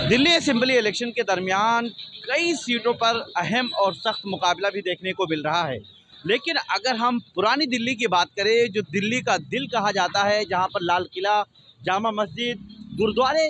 Delhi assembly election के दरमियान कई सीटों पर अहम और सख्त मुकाबला भी देखने को मिल रहा है। लेकिन अगर हम पुरानी दिल्ली की बात करें, जो दिल्ली का दिल कहा जाता है, जहां पर लाल किला, जामा मस्जिद, गुरुद्वारे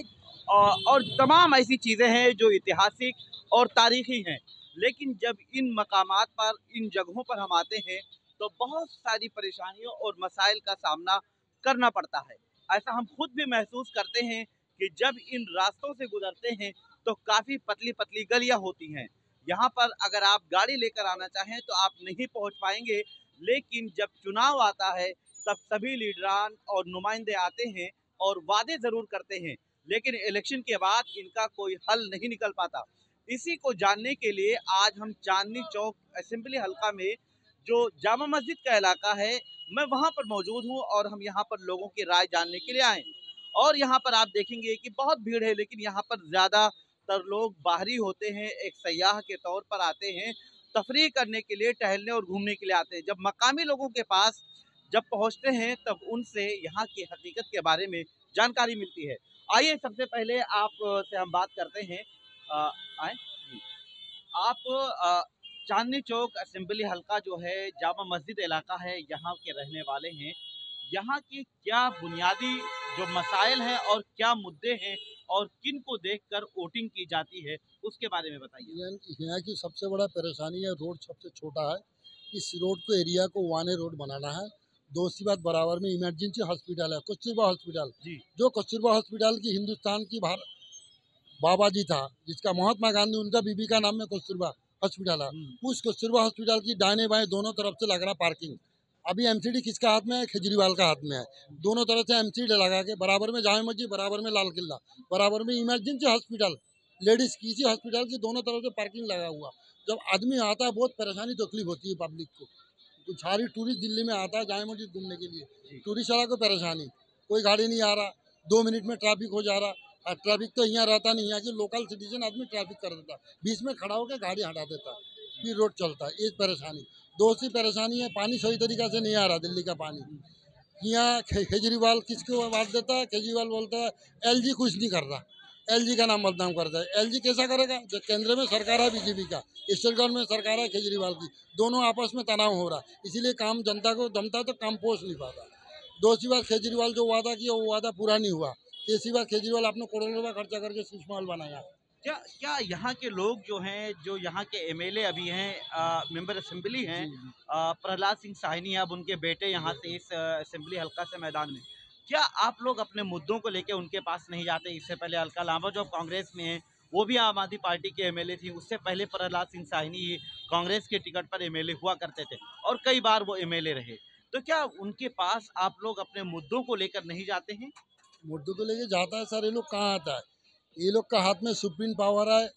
और तमाम ऐसी चीज़ें हैं जो ऐतिहासिक और तारीखी हैं। लेकिन जब इन मकामात पर, इन जगहों पर हम आते हैं तो बहुत सारी परेशानियों और मसाइल का सामना करना पड़ता है। ऐसा हम खुद भी महसूस करते हैं कि जब इन रास्तों से गुजरते हैं तो काफ़ी पतली पतली गलियां होती हैं। यहाँ पर अगर आप गाड़ी लेकर आना चाहें तो आप नहीं पहुँच पाएंगे। लेकिन जब चुनाव आता है तब सभी लीडरान और नुमाइंदे आते हैं और वादे ज़रूर करते हैं, लेकिन इलेक्शन के बाद इनका कोई हल नहीं निकल पाता। इसी को जानने के लिए आज हम चांदनी चौक असेंबली हल्का में, जो जामा मस्जिद का इलाका है, मैं वहाँ पर मौजूद हूँ और हम यहाँ पर लोगों की राय जानने के लिए आए हैं। और यहाँ पर आप देखेंगे कि बहुत भीड़ है, लेकिन यहाँ पर ज़्यादातर लोग बाहरी होते हैं, एक सयाह के तौर पर आते हैं, तफरीह करने के लिए, टहलने और घूमने के लिए आते हैं। जब मकामी लोगों के पास जब पहुँचते हैं तब उनसे यहाँ की हकीकत के बारे में जानकारी मिलती है। आइए सबसे पहले आप से हम बात करते हैं। आए जी। आप चांदनी चौक असेंबली हल्का जो है, जामा मस्जिद इलाका है, यहाँ के रहने वाले हैं। यहाँ की क्या बुनियादी जो मसाइल हैं और क्या मुद्दे हैं और किन को देखकर वोटिंग की जाती है, उसके बारे में बताइए। यहाँ की सबसे बड़ा परेशानी है, रोड सबसे छोटा है। इस रोड को, एरिया को वाने रोड बनाना है। दूसरी बात, बराबर में इमरजेंसी हॉस्पिटल है, कस्तूरबा हॉस्पिटल, जी। जो कस्तूरबा हॉस्पिटल की हिंदुस्तान की बाबा जी था, जिसका महात्मा गांधी, उनका बीबी का नाम में कस्तूरबा हॉस्पिटल है। उस कस्तूरबा हॉस्पिटल की दाहिने बाएं दोनों तरफ से लग रहा पार्किंग। अभी एमसीडी किसका हाथ में है? केजरीवाल का हाथ में है। दोनों तरफ से एमसीडी लगा के, बराबर में जामा मस्जिद, बराबर में लाल किला, बराबर में इमरजेंसी हॉस्पिटल, लेडीज किसी हॉस्पिटल की दोनों तरफ से पार्किंग लगा हुआ। जब आदमी आता है बहुत परेशानी तकलीफ होती है पब्लिक को। तो सारी टूरिस्ट दिल्ली में आता है जामा मस्जिद घूमने के लिए, टूरिस्ट वाला को परेशानी, कोई गाड़ी नहीं आ रहा, 2 मिनट में ट्रैफिक हो जा रहा। और ट्रैफिक तो यहाँ रहता नहीं, यहाँ की लोकल सिटीजन आदमी ट्रैफिक कर देता, बीच में खड़ा होकर गाड़ी हटा देता, फिर रोड चलता है। ये परेशानी। दूसरी परेशानी है, पानी सही तरीका से नहीं आ रहा दिल्ली का पानी। यहाँ केजरीवाल किसको बात देता है? केजरीवाल बोलता है एलजी कुछ नहीं कर रहा, एलजी का नाम बदनाम करता है। एलजी कैसा करेगा जब केंद्र में सरकार है बीजेपी का, स्टेट गवर्नमेंट में सरकार है केजरीवाल की, दोनों आपस में तनाव हो रहा है। इसीलिए काम जनता को दमता तो काम पहुँच नहीं पाता। दूसरी बात, केजरीवाल जो वादा किया वो वादा पूरा नहीं हुआ। तीसरी बार केजरीवाल आपने करोड़ों रुपया खर्चा करके शीश महल बनाया। क्या क्या यहाँ के लोग जो हैं, जो यहाँ के एमएलए अभी हैं, मेंबर असेंबली हैं, प्रहलाद सिंह साहनी, अब उनके बेटे यहाँ से इस असेंबली हल्का से मैदान में, क्या आप लोग अपने मुद्दों को लेकर उनके पास नहीं जाते? इससे पहले अलका लांबा जो अब कांग्रेस में है, वो भी आम आदमी पार्टी के एमएलए थी। उससे पहले प्रहलाद सिंह साहनी कांग्रेस के टिकट पर एमएलए हुआ करते थे और कई बार वो एमएलए रहे। तो क्या उनके पास आप लोग अपने मुद्दों को लेकर नहीं जाते हैं? मुद्दों को लेके जाता है सर, ये लोग कहाँ आता है? ये लोग का हाथ में सुप्रीम पावर है।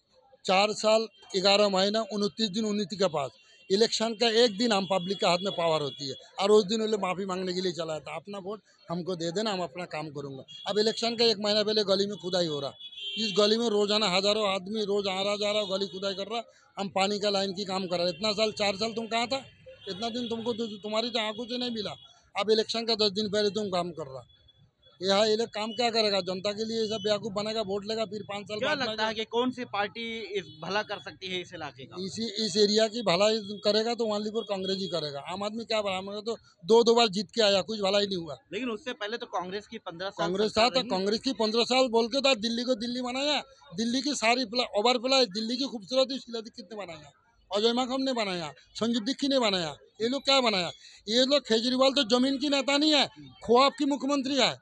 4 साल 11 महीना 29 दिन उन्नीति के पास, इलेक्शन का एक दिन हम पब्लिक के हाथ में पावर होती है, और उस दिन वो लोग माफ़ी मांगने के लिए चला जाता, अपना वोट हमको दे देना, हम अपना काम करूँगा। अब इलेक्शन का 1 महीना पहले गली में खुदाई हो रहा, इस गली में रोजाना हज़ारों आदमी रोज आ रहा जा रहा, गली खुदाई कर रहा, हम पानी का लाइन की काम कर रहे। इतना साल, 4 साल तुम कहाँ था? इतना दिन तुमको तुम्हारी तो आंखों से नहीं मिला। अब इलेक्शन का 10 दिन पहले तुम काम कर रहा। ये लोग काम क्या करेगा? जनता के लिए सब बेवकूफ़ बनेगा, वोट लेगा, फिर 5 साल क्या बाद लगता है कि कौन सी पार्टी इस भला कर सकती है इस इलाके का? इस एरिया की भलाई करेगा तो ओनली फॉर कांग्रेस ही करेगा। आम आदमी क्या भला? मगर तो दो बार जीत के आया, कुछ भला ही नहीं हुआ। लेकिन उससे पहले तो कांग्रेस की 15 साल कांग्रेस था सरकार तो रही। कांग्रेस की 15 साल बोल के था, दिल्ली को दिल्ली बनाया, दिल्ली की सारी ओवर प्लाई, दिल्ली की खूबसूरती शीला दीक्षित ने बनाया, अजय माकन ने बनाया, संजीव दीक्षित ने बनाया। ये लोग क्या बनाया? ये लोग, केजरीवाल तो जमीन की नेता नहीं है, ख्वाब की मुख्यमंत्री है।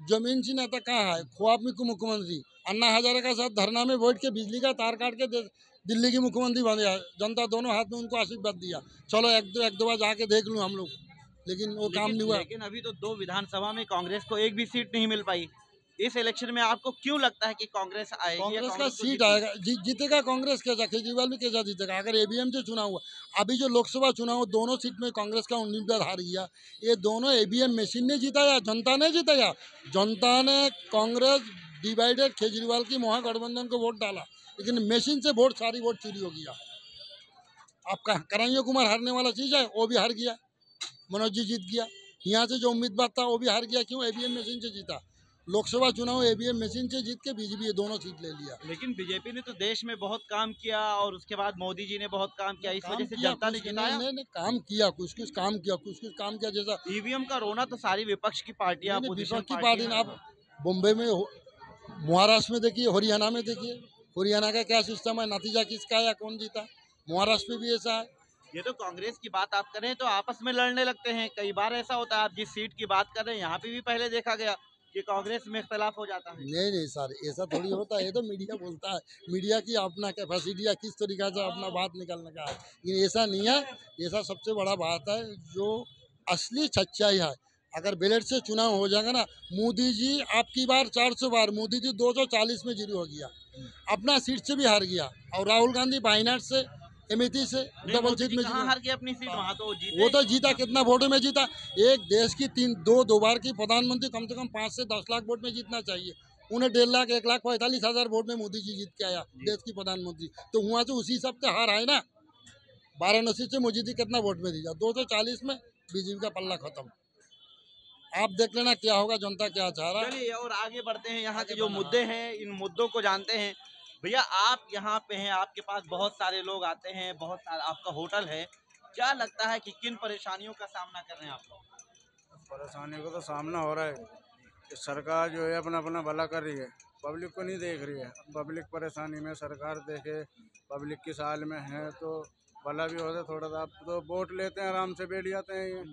जमीन की नेता कहाँ है? ख्वाब में को मुख्यमंत्री अन्ना हजारे का साथ धरना में बैठ के बिजली का तार काट के दिल्ली की मुख्यमंत्री बन गया। जनता दोनों हाथ में उनको आशीर्वाद दिया, चलो एक दो बार जाके देख लूँ हम लोग, लेकिन वो काम नहीं हुआ। लेकिन अभी तो 2 विधानसभा में कांग्रेस को एक भी सीट नहीं मिल पाई। इस इलेक्शन में आपको क्यों लगता है कि कांग्रेस आएगी या कांग्रेस का कांग्रेस को सीट जीतेगी? आएगा, जीतेगा कांग्रेस। कैसा? केजरीवाल भी कैसा जीतेगा? अगर ईवीएम से चुनाव हुआ, अभी जो लोकसभा चुनाव दोनों सीट में कांग्रेस का उम्मीदवार हार गया, ये दोनों ईवीएम मशीन ने जीताया, जनता ने जीताया। जनता ने कांग्रेस डिवाइडेड केजरीवाल की महागठबंधन को वोट डाला, लेकिन मशीन से वोट, सारी वोट चोरी हो गया। आपका कन्हैया कुमार हारने वाला चीज़ है, वो भी हार गया। मनोज जी जीत गया। यहाँ से जो उम्मीदवार था वो भी हार गया। क्यों? ईवीएम मशीन से जीता। लोकसभा चुनाव ईवीएम मशीन से जीत के बीजेपी दोनों सीट ले लिया। लेकिन बीजेपी ने तो देश में बहुत काम किया और उसके बाद मोदी जी ने बहुत काम किया, इस काम वजह से किया जनता ने कुछ जिताया। ने काम किया, कुछ काम किया, कुछ काम किया। जैसा ईवीएम का रोना तो सारी विपक्ष की पार्टियां, अपोजिशन विपक्ष की पार्टियां पार्टी आप बॉम्बे में महाराष्ट्र में देखिए, हरियाणा में देखिए, हरियाणा का क्या सिस्टम है, नतीजा किसका आया, कौन जीता। महाराष्ट्र में भी ऐसा है। ये तो कांग्रेस की बात आप करें तो आपस में लड़ने लगते हैं, कई बार ऐसा होता है। आप जिस सीट की बात कर रहे हैं यहाँ पे भी पहले देखा गया कि कांग्रेस में इख्तलाफ हो जाता है। नहीं सर, ऐसा थोड़ी होता है। ये तो मीडिया बोलता है, मीडिया की अपना कैपेसिटी है, किस तरीके से अपना बात निकालने का है। ये ऐसा नहीं है। ऐसा सबसे बड़ा बात है जो असली सच्चाई है। अगर बैलेट से चुनाव हो जाएगा ना, मोदी जी आपकी बार 400 बार, मोदी जी 240 में जीरो हो गया, अपना सीट से भी हार गया। और राहुल गांधी वायनाड से, अमेठी से डबल सीट में जीता। हार गया अपनी सीट, वहाँ तो जीते। वो तो जीता, कितना वोटों में जीता। एक देश की दो बार की प्रधानमंत्री कम से कम 5 से 10 लाख वोट में जीतना चाहिए। उन्हें 1.5 लाख 1,45,000 वोट में मोदी जी जीत के आया देश की प्रधानमंत्री। तो वहाँ से उसी हिसाब से हार आए ना। वाराणसी से मोदी जी कितना वोट में दिया, 240 में बीजेपी का पल्ला खत्म। आप देख लेना क्या होगा, जनता क्या चाह रहा है। चलिए और आगे बढ़ते हैं, यहाँ के जो मुद्दे हैं इन मुद्दों को जानते हैं। भैया आप यहाँ पे हैं, आपके पास बहुत सारे लोग आते हैं, बहुत सारा आपका होटल है, क्या लगता है कि किन परेशानियों का सामना कर रहे हैं आप लोग? परेशानी को तो सामना हो रहा है कि सरकार जो है अपना अपना भला कर रही है, पब्लिक को नहीं देख रही है। पब्लिक परेशानी में सरकार देखे, पब्लिक की साल में है तो भला भी होता है थोड़ा सा। तो वोट लेते हैं, आराम से बैठ जाते हैं ये।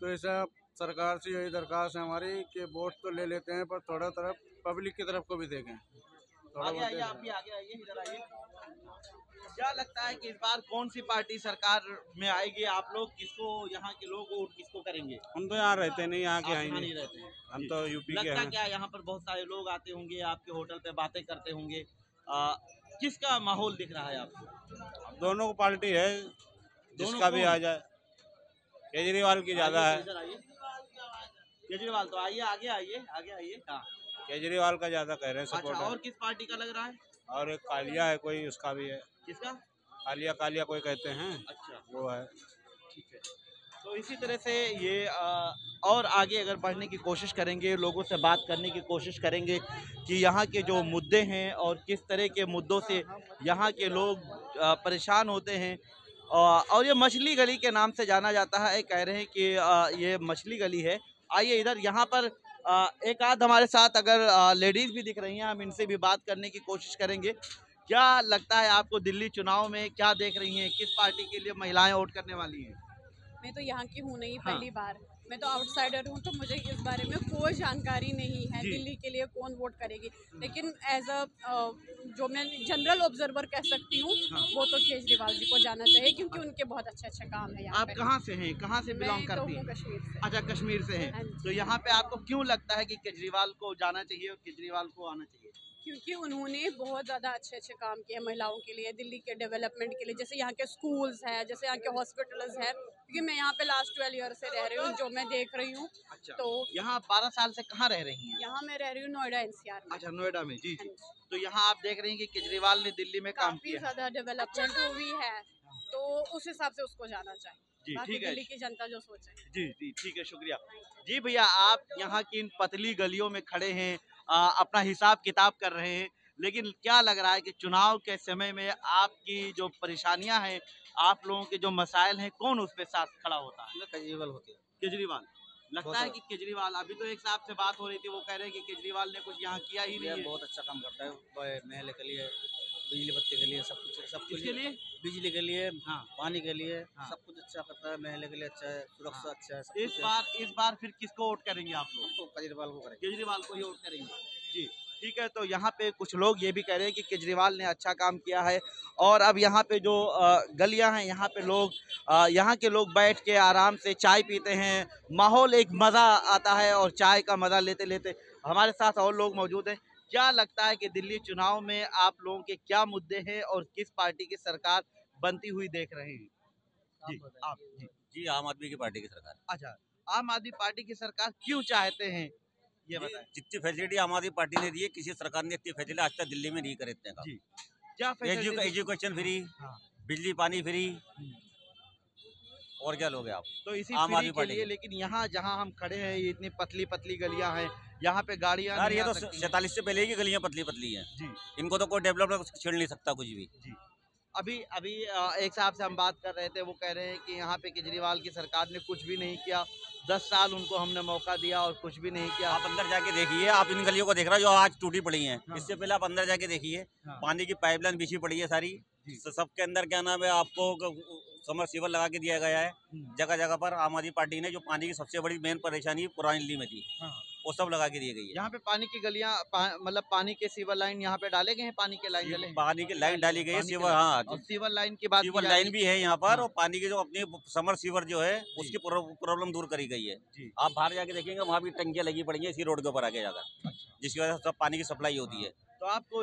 तो ऐसा सरकार से यही दरख्वास्त है हमारी कि वोट तो ले लेते हैं पर थोड़ा तरफ पब्लिक की तरफ को भी देखें। थोड़ा आगे आइए, आप भी आगे आइए, इधर आइए। क्या लगता है कि इस बार कौन सी पार्टी सरकार में आएगी? आप लोग किसको, यहाँ के लोग वोट किसको करेंगे? हम तो यहाँ रहते नहीं, यहाँ के आप आएंगे। यहाँ नहीं रहते हैं, हम तो यूपी के लगता हैं। क्या यहाँ पर बहुत सारे लोग आते होंगे, आपके होटल पे बातें करते होंगे, किसका माहौल दिख रहा है आपको? दोनों को पार्टी है, जिसका भी आ जाए। केजरीवाल की ज्यादा है। इधर आइए, केजरीवाल तो आइए, आगे आइए, आगे आइए। हाँ, केजरीवाल का ज्यादा कह रहे हैं अच्छा, सपोर्ट है। और किस पार्टी का लग रहा है? और एक कालिया है कोई, उसका भी है। किसका? कालिया कालिया कोई कहते हैं, अच्छा, वो है। ठीक है। तो इसी तरह से ये और आगे अगर बढ़ने की कोशिश करेंगे, लोगों से बात करने की कोशिश करेंगे कि यहाँ के जो मुद्दे हैं और किस तरह के मुद्दों से यहाँ के लोग परेशान होते हैं। और ये मछली गली के नाम से जाना जाता है, कह रहे हैं कि ये मछली गली है। आइए इधर, यहाँ पर एक आध हमारे साथ अगर लेडीज़ भी दिख रही हैं, हम इनसे भी बात करने की कोशिश करेंगे। क्या लगता है आपको दिल्ली चुनाव में, क्या देख रही हैं, किस पार्टी के लिए महिलाएं वोट करने वाली हैं? मैं तो यहाँ की हूँ नहीं, हाँ। पहली बार। मैं तो आउटसाइडर हूँ, तो मुझे इस बारे में कोई जानकारी नहीं है जी। दिल्ली के लिए कौन वोट करेगी। लेकिन एज अ जो मैं जनरल ऑब्जर्वर कह सकती हूँ, हाँ। वो तो केजरीवाल जी को जाना चाहिए, क्योंकि उनके बहुत अच्छे काम है यहाँ आप पे। कहाँ से हैं, कहाँ से मैं बिलोंग तो करती हूँ हैं? कश्मीर से। अच्छा, कश्मीर से हैं। हाँ जी। तो यहाँ पे आपको क्यों लगता है कि केजरीवाल को जाना चाहिए और केजरीवाल को आना चाहिए? क्योंकि उन्होंने बहुत ज़्यादा अच्छे काम किए महिलाओं के लिए, दिल्ली के डेवलपमेंट के लिए। जैसे यहाँ के स्कूल्स हैं, जैसे यहाँ के हॉस्पिटल्स हैं। क्योंकि मैं यहाँ पे लास्ट 12 ईयर से रह रही हूँ, जो मैं देख रही हूँ। अच्छा, तो यहाँ 12 साल से कहाँ रह रही हैं? यहाँ मैं रह रही हूँ नोएडा NCR में। अच्छा, नोएडा में। जी हाँ जी। जी। तो यहाँ आप देख रही हैं कि केजरीवाल ने दिल्ली में काम काफी किया है। ज्यादा डेवलपमेंट हुई है, तो उस हिसाब से उसको जाना चाहिए। जी, बाकी ठीक है। दिल्ली की जनता जो सोचे। जी जी, ठीक है, शुक्रिया। जी भैया, आप यहाँ की इन पतली गलियों में खड़े हैं, अपना हिसाब किताब कर रहे हैं, लेकिन क्या लग रहा है कि चुनाव के समय में आपकी जो परेशानियां हैं, आप लोगों के जो मसाइल हैं, कौन उस पे साथ खड़ा होता है? केजरीवाल होती है। केजरीवाल। लगता है कि केजरीवाल, अभी तो एक साहब से बात हो रही थी, वो कह रहे हैं कि केजरीवाल ने कुछ यहाँ किया ही नहीं है। बहुत अच्छा काम करता है, महल के लिए, बिजली बत्ती के लिए, सब कुछ किसके लिए? बिजली के लिए, हाँ। पानी के लिए, हाँ। सब कुछ अच्छा करता है। महल के लिए अच्छा है, सुरक्षा हाँ। अच्छा है, सब कुछ इस बार फिर किसको वोट करेंगे आप लोग? तो केजरीवाल को करेंगे। केजरीवाल को ही वोट करेंगे। जी, ठीक है। तो यहाँ पे कुछ लोग ये भी कह रहे हैं कि केजरीवाल ने अच्छा काम किया है, और अब यहाँ पे जो गलियाँ हैं, यहाँ पे लोग यहाँ के लोग बैठ के आराम से चाय पीते हैं, माहौल एक मज़ा आता है, और चाय का मज़ा लेते लेते हमारे साथ और लोग मौजूद हैं। क्या लगता है कि दिल्ली चुनाव में आप लोगों के क्या मुद्दे हैं और किस पार्टी की सरकार बनती हुई देख रहे हैं? जी, आप। जी, आम आदमी की पार्टी की सरकार। अच्छा, आम आदमी पार्टी की सरकार क्यों चाहते हैं, ये बताएं। जितनी फैसिलिटी आम आदमी पार्टी ने दी है, किसी सरकार ने इतनी फैसिलिटी आज तक दिल्ली में नहीं करे इतने जी, क्या फैसिलिटी? एजुकेशन फ्री, हाँ। बिजली पानी फ्री, और क्या लोगे आप? तो इसी आम फ्री आदमी के पार्टी लिए, की। लेकिन यहाँ जहाँ हम खड़े हैं ये इतनी पतली पतली गलियां हैं, यहाँ पे गाड़ियां यार नहीं ये आ तो सकती। 47 से पहले की गलियां पतली पतली हैं। जी इनको तो कोई डेवलपमेंट छेड़ नहीं सकता कुछ भी। जी। अभी अभी एक साहब से हम बात कर रहे थे, वो कह रहे हैं कि यहाँ पे केजरीवाल की सरकार ने कुछ भी नहीं किया, 10 साल उनको हमने मौका दिया और कुछ भी नहीं किया। आप अंदर जाके देखिए, आप इन गलियों को देख रहे हो जो आज टूटी पड़ी हैं। हाँ। इससे पहले आप अंदर जाके देखिए, हाँ। पानी की पाइपलाइन बिछी पड़ी है सारी। जी। सबके अंदर क्या नाम है, आपको समरसीबल लगा के दिया गया है। जगह जगह पर आम आदमी पार्टी ने जो पानी की सबसे बड़ी मेन परेशानी पुरानी दिल्ली में थी, हाँ। वो सब लगा के दी गई है। यहाँ पे पानी की गलियां मतलब पानी के सीवर लाइन यहाँ पे डाले गए हैं, पानी के लाइन डले हैं। पानी की लाइन डाली गई है, पानी की सीवर, लाइन। हाँ, और सीवर लाइन की बात सीवर की जा लाइन रही भी है यहाँ पर। हाँ। और पानी की जो अपनी समर सीवर जो है उसकी प्रॉब्लम दूर करी गई है। जी। आप बाहर जाके देखेंगे, वहाँ भी टंकियाँ लगी पड़ी हैं इसी रोड के ऊपर आके जाकर, जिसकी वजह से सब पानी की सप्लाई होती है। तो आपको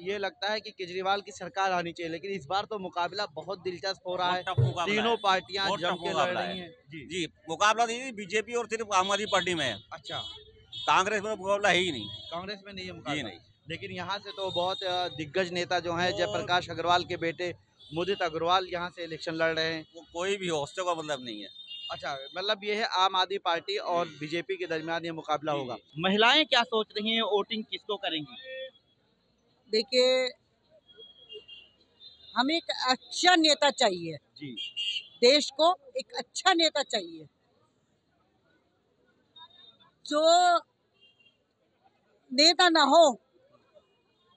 ये लगता है कि केजरीवाल की सरकार आनी चाहिए, लेकिन इस बार तो मुकाबला बहुत दिलचस्प हो रहा है, बहुत टफ मुकाबला तीनों है। पार्टियां बहुत जम टफ के लड़ मुकाबला रही है। हैं। जी जी, मुकाबला नहीं बीजेपी और सिर्फ आम आदमी पार्टी में है। अच्छा, कांग्रेस में मुकाबला है ही नहीं। कांग्रेस में नहीं है जी मुकाबला। नहीं। लेकिन यहाँ से तो बहुत दिग्गज नेता जो हैं, जयप्रकाश अग्रवाल के बेटे मुदित अग्रवाल यहाँ से इलेक्शन लड़ रहे हैं। वो कोई भी हो, उससे कोई मतलब नहीं है। अच्छा, मतलब ये है आम आदमी पार्टी और बीजेपी के दरमियान ये मुकाबला जी, होगा। जी। महिलाएं क्या सोच रही हैं, वोटिंग किसको करेंगी? देखिए, हमें एक अच्छा नेता चाहिए, जी देश को एक अच्छा नेता चाहिए जो नेता ना हो,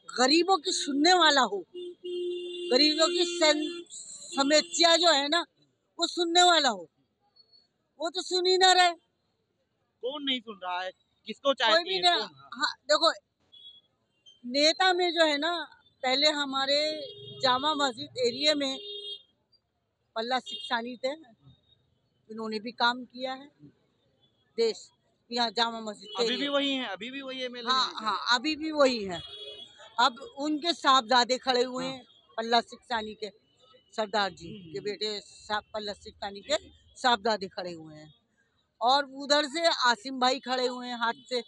गरीबों की सुनने वाला हो, गरीबों की समस्या जो है ना वो सुनने वाला हो। वो तो सुन ही ना रहे, कौन नहीं सुन रहा है, किसको कोई चाहती भी है? नहीं। हाँ, देखो, नेता में जो है ना, पहले हमारे जामा मस्जिद एरिया में पल्ला सिक्सानी थे, इन्होंने भी काम किया है देश यहाँ जामा मस्जिद के अभी भी लिए। वही है, अभी भी वही एमएलए हाँ हैं। हाँ, अभी भी वही है। अब उनके साहबजादे खड़े हुए हैं, पल्ला सिक्सानी के, सरदार जी के बेटे पल्ला सिक्सानी के साहबजादे खड़े हुए हैं। और उधर से आसिम भाई खड़े हुए हैं हाथ से।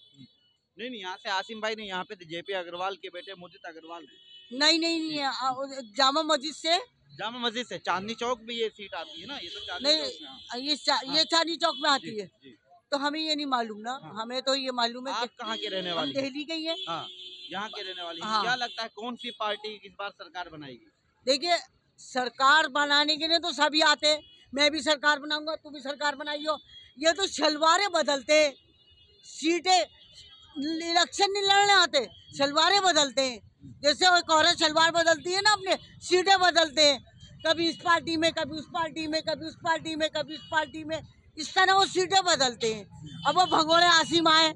नहीं, यहाँ से आसिम भाई नहीं, यहाँ पे जेपी अग्रवाल के बेटे मुदित अग्रवाल हैं। नहीं नहीं नहीं, जामा मस्जिद से, जामा मस्जिद से चांदनी चौक भी ये सीट आती है ना, ये तो चांदनी नहीं, चौक में, हाँ। ये चांदनी चौक में आती जी, है। जी। तो हमें ये नहीं मालूम ना, हाँ। हमें तो ये मालूम है आप कहाँ के रहने हम वाली हैं? दिल्ली के ही है। हाँ, यहाँ के रहने वाली हैं। हाँ। क्या लगता है कौन सी पार्टी इस बार सरकार बनाएगी? देखिए, सरकार बनाने के लिए तो सभी आते हैं, मैं भी सरकार बनाऊंगा, तू भी सरकार बनाइयो। ये तो शलवारें बदलते, सीटें, इलेक्शन नहीं लड़ने आते, शलवारें बदलते हैं। जैसे एक औरत शलवार बदलती है ना, अपने सीटें बदलते हैं, कभी इस पार्टी में, कभी उस पार्टी में, कभी उस पार्टी में, कभी उस पार्टी में, इस तरह वो सीटें बदलते हैं। अब वो भगोड़े आसिम आए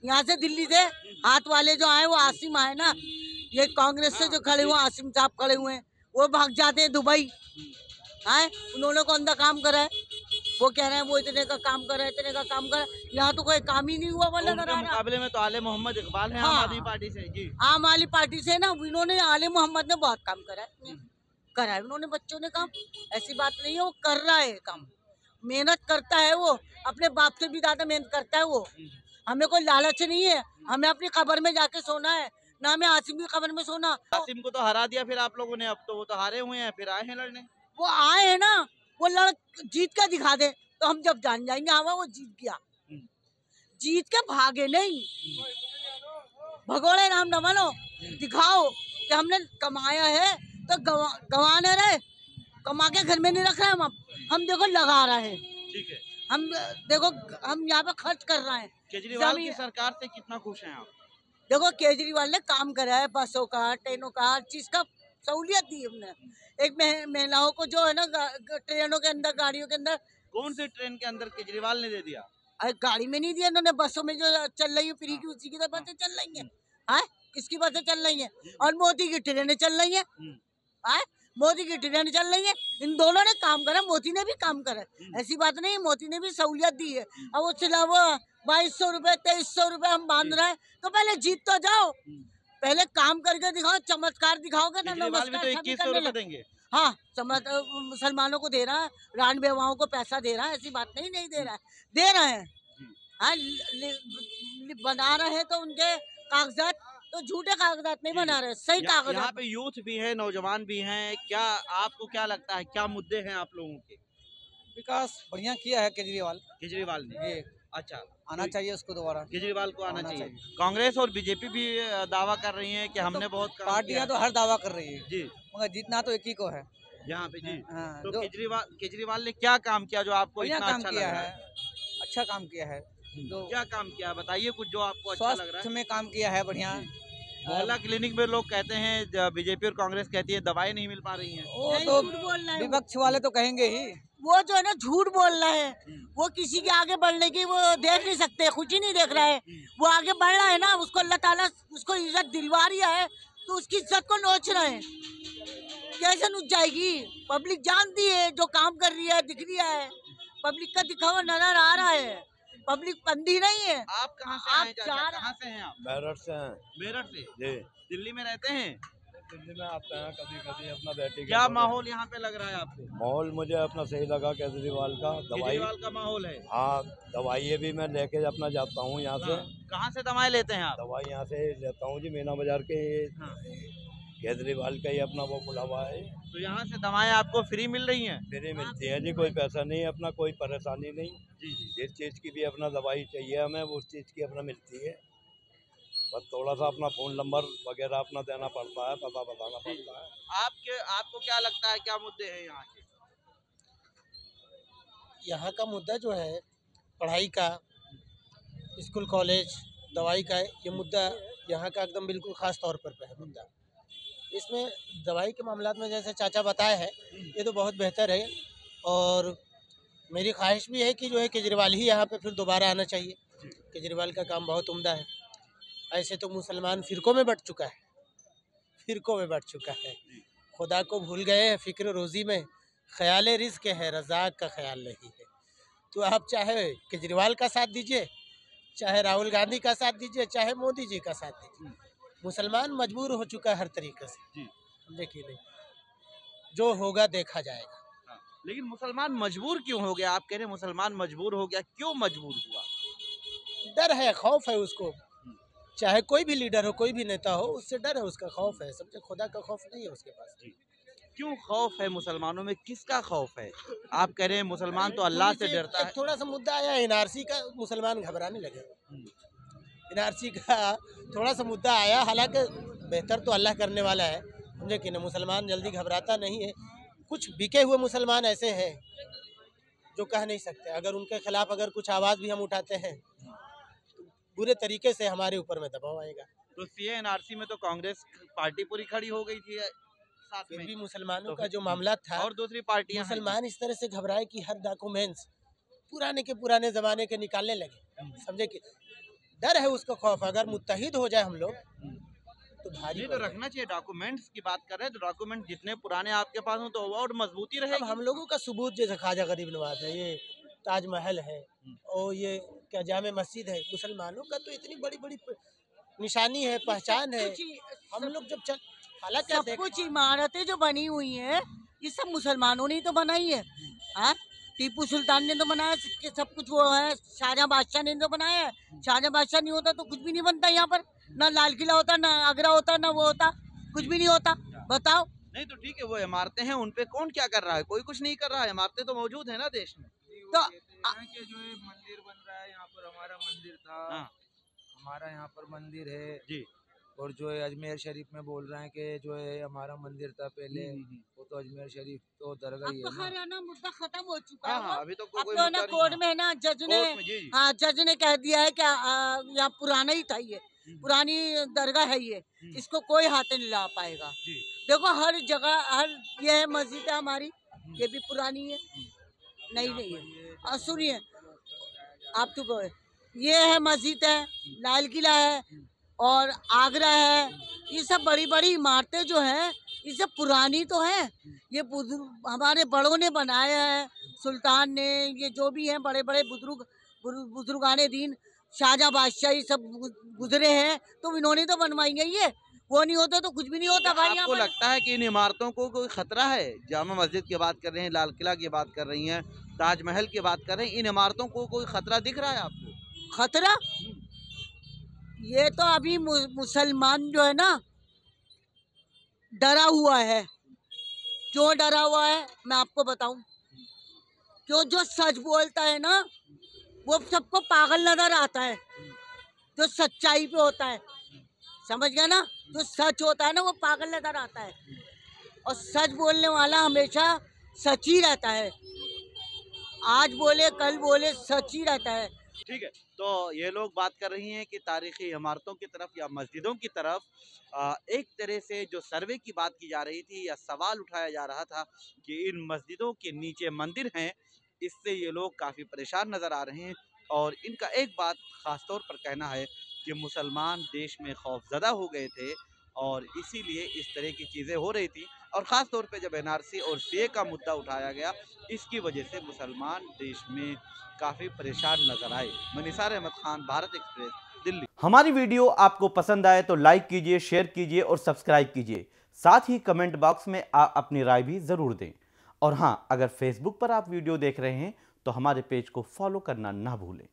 यहाँ से, दिल्ली से हाथ वाले जो आए वो आसिम आए ना, ये कांग्रेस से जो खड़े हुए आसिम साहब खड़े हुए हैं, वो भाग जाते हैं दुबई। आए, उन्होंने कौन सा काम करा है? वो कह रहे हैं वो इतने का काम कर रहे हैं, इतने का काम कर रहे हैं, यहाँ तो कोई काम ही नहीं हुआ वाला उनके नजर आ रहा। मुकाबले में तो आले मोहम्मद इकबाल हैं, आम हाँ। आदमी पार्टी से। जी आम आदमी पार्टी से ना, इन्होंने, आले मोहम्मद ने बहुत काम करा है उन्होंने, बच्चों ने काम, ऐसी बात नहीं है, वो कर रहा है काम, मेहनत करता है वो, अपने बाप से भी ज्यादा मेहनत करता है वो। हमें कोई लालच नहीं है, हमें अपनी खबर में जाके सोना है ना, हमें आसिम की खबर में सोना। आसिम को तो हरा दिया फिर आप लोगों ने, अब तो वो तो हारे हुए हैं, फिर आए हैं लड़ने। वो आए हैं ना, वो जीत का दिखा दे तो हम जब जान जाएंगे हाँ वो जीत गया, जीत के भागे नहीं। भगोड़े राम न बनो, दिखाओ कि हमने कमाया है, तो गंवाने रहे, कमा के घर में नहीं रख रहे हम देखो लगा रहे हैं, ठीक है। हम देखो हम यहाँ पे खर्च कर रहे हैं। केजरीवाल की सरकार से कितना खुश हैं आप? देखो, केजरीवाल ने काम करा है, बसों का, ट्रेनों का, हर चीज का सहूलियत दी हमने। एक महिलाओं को जो है ना, ट्रेनों के अंदर, गाड़ियों के अंदर। कौन सी ट्रेन के अंदर केजरीवाल ने दे दिया? अरे गाड़ी में नहीं दिया इन्होंने, बसों में जो चल रही है फ्री की, उसी की तो बसें चल रही हैं। हाँ, किसकी बसें चल रही हैं? और मोदी की ट्रेनें चल रही हैं। हाँ, मोदी की ट्रेनें चल रही है। इन दोनों ने काम करा, मोदी ने भी काम करा, ऐसी बात नहीं, मोदी ने भी सहूलियत दी है। अब वो चला वो 2200 रुपए 2300 रुपए हम बांध रहे हैं, तो पहले जीत तो जाओ, पहले काम करके दिखाओ, चमत्कार दिखाओगे ना। केजरीवाल भी तो 2100 रुपए देंगे। हाँ, मुसलमानों को दे रहा है, रान बेवाओं को पैसा दे रहा है, ऐसी बात नहीं, नहीं दे रहा है, दे रहे हैं। हाँ, बना रहे हैं तो उनके कागजात तो झूठे कागजात नहीं बना रहे, सही कागजात। यहाँ पे यूथ भी है, नौजवान भी हैं, क्या आपको क्या लगता है क्या मुद्दे हैं आप लोगों के? विकास बढ़िया किया है केजरीवाल ने। ये अच्छा, आना चाहिए उसको दोबारा। केजरीवाल को आना आना चाहिए। चाहिए। कांग्रेस और बीजेपी भी दावा कर रही हैं कि हमने बहुत काम पार्टियां किया तो हर दावा कर रही है है। जी, मगर जीतना तो एक ही को है। यहाँ पे जी। हाँ, तो जो केजरीवाल ने क्या काम किया जो आपको बढ़िया इतना काम अच्छा किया लग रहा है, है? अच्छा काम किया है। जो क्या काम किया है? बताइए कुछ जो आपको अच्छा लग रहा स्वास्थ्य है। में काम किया है बढ़िया। मोहल्ला क्लिनिक में लोग कहते हैं, बीजेपी और कांग्रेस कहती है दवाई नहीं मिल पा रही है। वो नहीं, तो झूठ बोल रहा है विपक्ष वाले तो कहेंगे ही। वो जो है ना झूठ बोल रहा है। वो किसी के आगे बढ़ने की वो देख नहीं सकते, कुछ ही नहीं देख रहा है। वो आगे बढ़ रहा है ना, उसको अल्लाह ताला उसको इज्जत दिलवा रहा है, तो उसकी इज्जत को नोच रहे हैं। कैसे नोच जाएगी? पब्लिक जानती है, जो काम कर रही है दिख रहा है, पब्लिक का दिखावा नजर आ रहा है। पब्लिक अंधी नहीं है। आप कहाँ से आप आए चाचा? चार- कहाँ से हैं आप? मेरठ से हैं मेरठ से। जी। दिल्ली में रहते हैं? दिल्ली में आते हैं कभी कभी अपना बेटी के क्या साथ। माहौल यहाँ पे लग रहा है आपको? माहौल मुझे अपना सही लगा केजरीवाल का। दवाई, केजरीवाल का माहौल है। हाँ, दवाइयाँ भी मैं लेके अपना जाता हूँ यहाँ से। हाँ, कहाँ से दवाएं लेते हैं आप? दवाई यहाँ से लेता हूँ जी, मीना बाजार के। हाँ। केजरीवाल का ही अपना वो खुला हुआ है, तो यहाँ से दवाएं आपको फ्री मिल रही हैं? फ्री मिलती है जी, कोई पैसा नहीं, अपना कोई परेशानी नहीं। जी जी। जिस चीज़ की भी अपना दवाई चाहिए हमें वो उस चीज़ की अपना मिलती है। बस थोड़ा सा अपना फ़ोन नंबर वगैरह अपना देना पड़ता है, पता बताना पड़ता है। आपको क्या लगता है क्या मुद्दे हैं यहाँ के? यहाँ का मुद्दा जो है पढ़ाई का, स्कूल कॉलेज, दवाई का, ये मुद्दा यहाँ का एकदम बिल्कुल ख़ास तौर पर है मुद्दा। इसमें दवाई के मामलात में जैसे चाचा बताए हैं, ये तो बहुत बेहतर है। और मेरी ख्वाहिश भी है कि जो है केजरीवाल ही यहाँ पे फिर दोबारा आना चाहिए। केजरीवाल का काम बहुत उम्दा है। ऐसे तो मुसलमान फ़िरक़ों में बट चुका है, फ़िरक़ों में बट चुका है। खुदा को भूल गए हैं फ़िक्र रोज़ी में, ख़याल रिज़्क़ है रज़ाक़ का ख़याल नहीं है। तो आप चाहे केजरीवाल का साथ दीजिए, चाहे राहुल गांधी का साथ दीजिए, चाहे मोदी जी का साथ दीजिए, मुसलमान मजबूर हो चुका है हर तरीके से। देखिए नहीं, जो होगा देखा जाएगा। लेकिन मुसलमान मजबूर क्यों हो गया? आप कह रहे हैं मुसलमान मजबूर हो गया, क्यों मजबूर हुआ? डर है, खौफ है उसको। चाहे कोई भी लीडर हो, कोई भी नेता हो, उससे डर है, उसका खौफ है। समझे, खुदा का खौफ नहीं है उसके पास। क्यों खौफ है मुसलमानों में? किसका खौफ है? आप कह रहे हैं मुसलमान तो अल्लाह से डरता है। थोड़ा सा मुद्दा आया एनआरसी का, मुसलमान घबराने लगे। एनआरसी का थोड़ा सा मुद्दा आया, हालांकि बेहतर तो अल्लाह करने वाला है, समझे कि ना। मुसलमान जल्दी घबराता नहीं है। कुछ बिके हुए मुसलमान ऐसे हैं जो कह नहीं सकते। अगर उनके खिलाफ अगर कुछ आवाज़ भी हम उठाते हैं तो बुरे तरीके से हमारे ऊपर में दबाव आएगा। तो सीए एनआरसी में तो कांग्रेस पार्टी पूरी खड़ी हो गई थी साथ फिर में। भी मुसलमानों तो का जो मामला था, और दूसरी पार्टियां मुसलमान इस तरह से घबराए कि हर डॉक्यूमेंट्स पुराने के पुराने ज़माने के निकालने लगे। समझे कि डर है उसका, खौफ। अगर मुत्तहिद हो जाए हम लोग तो भारी नहीं, तो पड़ जाए। रखना चाहिए। डॉक्यूमेंट्स की बात कर रहे हैं तो डॉक्यूमेंट जितने पुराने आपके पास हो तो और मजबूती अब रहेगी। हम लोगों का सबूत जैसे ख्वाजा गरीब नवाज है, ये ताजमहल है, और ये क्या जामे मस्जिद है। मुसलमानों का तो इतनी बड़ी बड़ी निशानी है, पहचान है। हम लोग जब चल, हालांकि सब कुछ इमारतें जो बनी हुई हैं, ये सब मुसलमानों ने ही तो बनाई है। हाँ, टीपू सुल्तान ने तो बनाया सब कुछ। वो है शाहजहां बादशाह ने तो बनाया है। शाहजहां बादशाह नहीं होता तो कुछ भी नहीं बनता यहाँ पर। ना लाल किला होता, ना आगरा होता, ना वो होता, कुछ भी नहीं होता। बताओ। नहीं तो ठीक है, वो इमारतें हैं, उन पे कौन क्या कर रहा है? कोई कुछ नहीं कर रहा है। इमारतें तो मौजूद है ना देश में। तो के जो है मंदिर बन रहा है, यहाँ पर हमारा मंदिर था। हाँ। हमारा यहाँ पर मंदिर है जी। और जो है अजमेर शरीफ में बोल रहे हैं कि जो है हमारा मंदिर था पहले, वो तो अजमेर शरीफ तो दरगाह ही अब है तो ना। हरियाणा मुद्दा खत्म हो चुका हाँ है। हाँ, अभी तो अब कोई तो मुद्दा ना नहीं कोर्ट है। में है ना, जज ने, कोर्ट में, जी। हाँ, जज ने कह दिया है कि यहाँ पुराना ही था, ये पुरानी दरगाह है, ये इसको कोई हाथ नहीं ला पाएगा। जी। देखो हर जगह, हर ये है मस्जिद है हमारी, ये भी पुरानी है, नहीं है। और सुनिए आप तो ये है मस्जिद है, लाल किला है और आगरा है। ये सब बड़ी बड़ी इमारतें जो हैं, ये सब पुरानी तो हैं। ये हमारे बड़ों ने बनाया है, सुल्तान ने, ये जो भी हैं बड़े बड़े बुजुर्गाने दीन, शाहजहां बादशाह, ये सब गुजरे हैं, तो इन्होंने तो बनवाई है। ये वो नहीं होता तो कुछ भी नहीं होता भाई। आपको लगता है कि इन इमारतों को कोई खतरा है? जामा मस्जिद की बात कर रहे हैं, लाल किला की बात कर रही हैं, ताजमहल की बात कर रहे हैं, इन इमारतों को कोई खतरा दिख रहा है आपको? खतरा? ये तो अभी मुसलमान जो है ना डरा हुआ है। क्यों डरा हुआ है मैं आपको बताऊं। क्यों जो सच बोलता है ना वो सबको पागल नजर आता है, जो सच्चाई पे होता है, समझ गया ना, जो सच होता है ना वो पागल नजर आता है, और सच बोलने वाला हमेशा सच ही रहता है, आज बोले कल बोले सच ही रहता है। ठीक है, तो ये लोग बात कर रही हैं कि तारीखी इमारतों की तरफ या मस्जिदों की तरफ एक तरह से जो सर्वे की बात की जा रही थी या सवाल उठाया जा रहा था कि इन मस्जिदों के नीचे मंदिर हैं, इससे ये लोग काफ़ी परेशान नज़र आ रहे हैं। और इनका एक बात ख़ास तौर पर कहना है कि मुसलमान देश में खौफज़दा हो गए थे और इसीलिए इस तरह की चीज़ें हो रही थी, और ख़ास तौर पे जब एनआरसी और सीए का मुद्दा उठाया गया, इसकी वजह से मुसलमान देश में काफ़ी परेशान नजर आए। मैं निसार अहमद खान, भारत एक्सप्रेस, दिल्ली। हमारी वीडियो आपको पसंद आए तो लाइक कीजिए, शेयर कीजिए और सब्सक्राइब कीजिए। साथ ही कमेंट बॉक्स में आप अपनी राय भी ज़रूर दें। और हाँ, अगर फेसबुक पर आप वीडियो देख रहे हैं तो हमारे पेज को फॉलो करना ना भूलें।